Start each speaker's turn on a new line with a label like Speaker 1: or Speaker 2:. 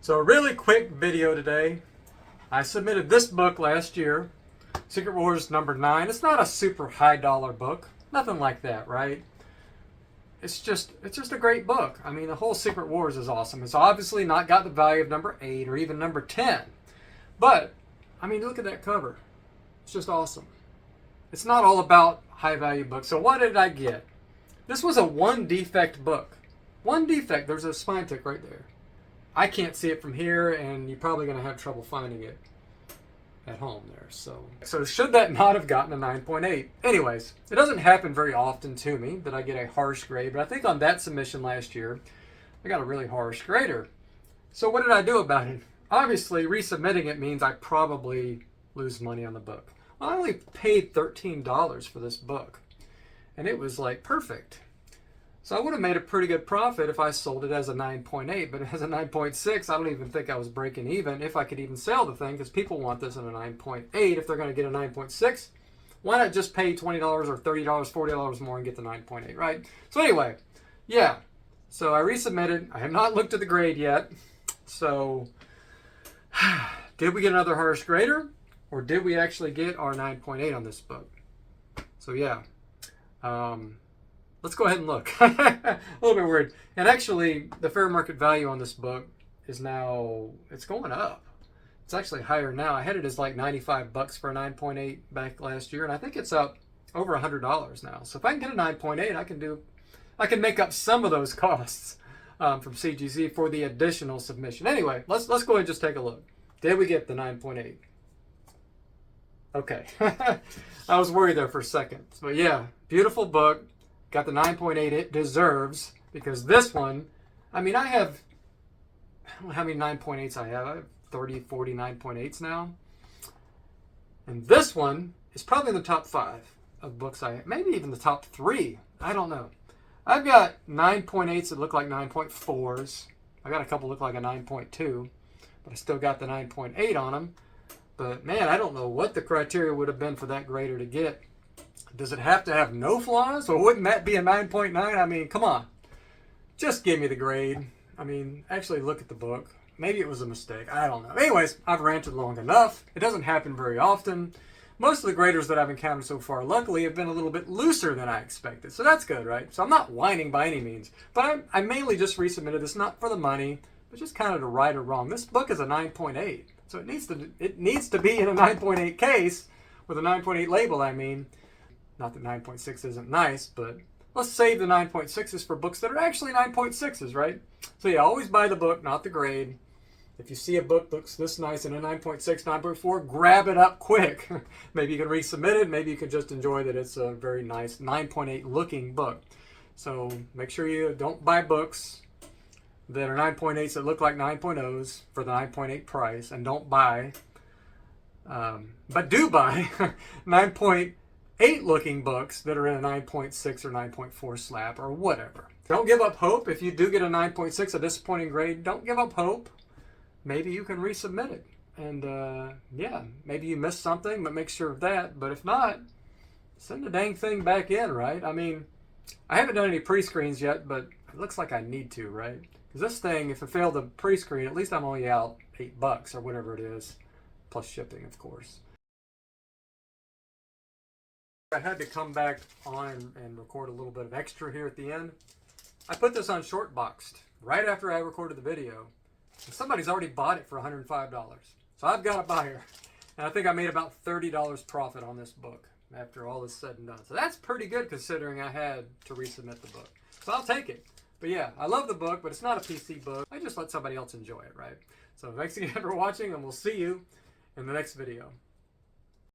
Speaker 1: So a really quick video today. I submitted this book last year, Secret Wars number 9. It's not a super high dollar book, nothing like that, right? It's just a great book. I mean, the whole Secret Wars is awesome. It's obviously not got the value of number 8 or even number 10. But, I mean, look at that cover. It's just awesome. It's not all about high value books. So what did I get? This was a one defect book. One defect. There's a spine tick right there. I can't see it from here, and you're probably going to have trouble finding it at home there. So should that not have gotten a 9.8? Anyways, it doesn't happen very often to me that I get a harsh grade, but I think on that submission last year, I got a really harsh grader. So what did I do about it? Obviously, resubmitting it means I probably lose money on the book. Well, I only paid $13 for this book, and it was like perfect. So I would have made a pretty good profit if I sold it as a 9.8, but as a 9.6, I don't even think I was breaking even if I could even sell the thing, because people want this in a 9.8 if they're going to get a 9.6. Why not just pay $20 or $30, $40 more and get the 9.8, right? So anyway, yeah. So I resubmitted. I have not looked at the grade yet. So did we get another harsh grader, or did we actually get our 9.8 on this book? So yeah. Let's go ahead and look. A little bit weird. And actually, the fair market value on this book is now, it's going up. It's actually higher now. I had it as like 95 bucks for a 9.8 back last year, and I think it's up over $100 now. So if I can get a 9.8, I can make up some of those costs from CGC for the additional submission. Anyway, let's go ahead and just take a look. Did we get the 9.8? Okay. I was worried there for a second. But yeah, beautiful book. Got the 9.8 it deserves, because this one, I mean, I don't know how many 9.8s I have. I have 30, 40 9.8s now. And this one is probably in the top 5 of books I have. Maybe even the top 3. I don't know. I've got 9.8s that look like 9.4s. I got a couple look like a 9.2, but I still got the 9.8 on them. But man, I don't know what the criteria would have been for that grader to get. Does it have to have no flaws, or wouldn't that be a 9.9? I mean, come on. Just give me the grade. I mean, actually look at the book. Maybe it was a mistake. I don't know. Anyways, I've ranted long enough. It doesn't happen very often. Most of the graders that I've encountered so far, luckily, have been a little bit looser than I expected. So that's good, right? So I'm not whining by any means. But I mainly just resubmitted this, not for the money, but just kind of to right or wrong. This book is a 9.8. So it needs to be in a 9.8 case, with a 9.8 label, I mean. Not that 9.6 isn't nice, but let's save the 9.6s for books that are actually 9.6s, right? So yeah, always buy the book, not the grade. If you see a book that looks this nice in a 9.6, 9.4, grab it up quick. Maybe you can resubmit it. Maybe you can just enjoy that it's a very nice 9.8 looking book. So make sure you don't buy books that are 9.8s that look like 9.0s for the 9.8 price, and don't buy, but do buy 9.8 looking books that are in a 9.6 or 9.4 slab or whatever. Don't give up hope. If you do get a 9.6, a disappointing grade, don't give up hope. Maybe you can resubmit it. And yeah, maybe you missed something, but make sure of that. But if not, send the dang thing back in, right? I mean, I haven't done any pre-screens yet, but it looks like I need to, right? Because this thing, if it failed the pre-screen, at least I'm only out $8 or whatever it is, plus shipping, of course. I had to come back on and record a little bit of extra here at the end. I put this on shortboxed right after I recorded the video, and somebody's already bought it for $105. So I've got a buyer, and I think I made about $30 profit on this book after all is said and done. So that's pretty good considering I had to resubmit the book. So I'll take it. But yeah, I love the book, but it's not a PC book. I just let somebody else enjoy it, right? So thanks again for watching, and we'll see you in the next video.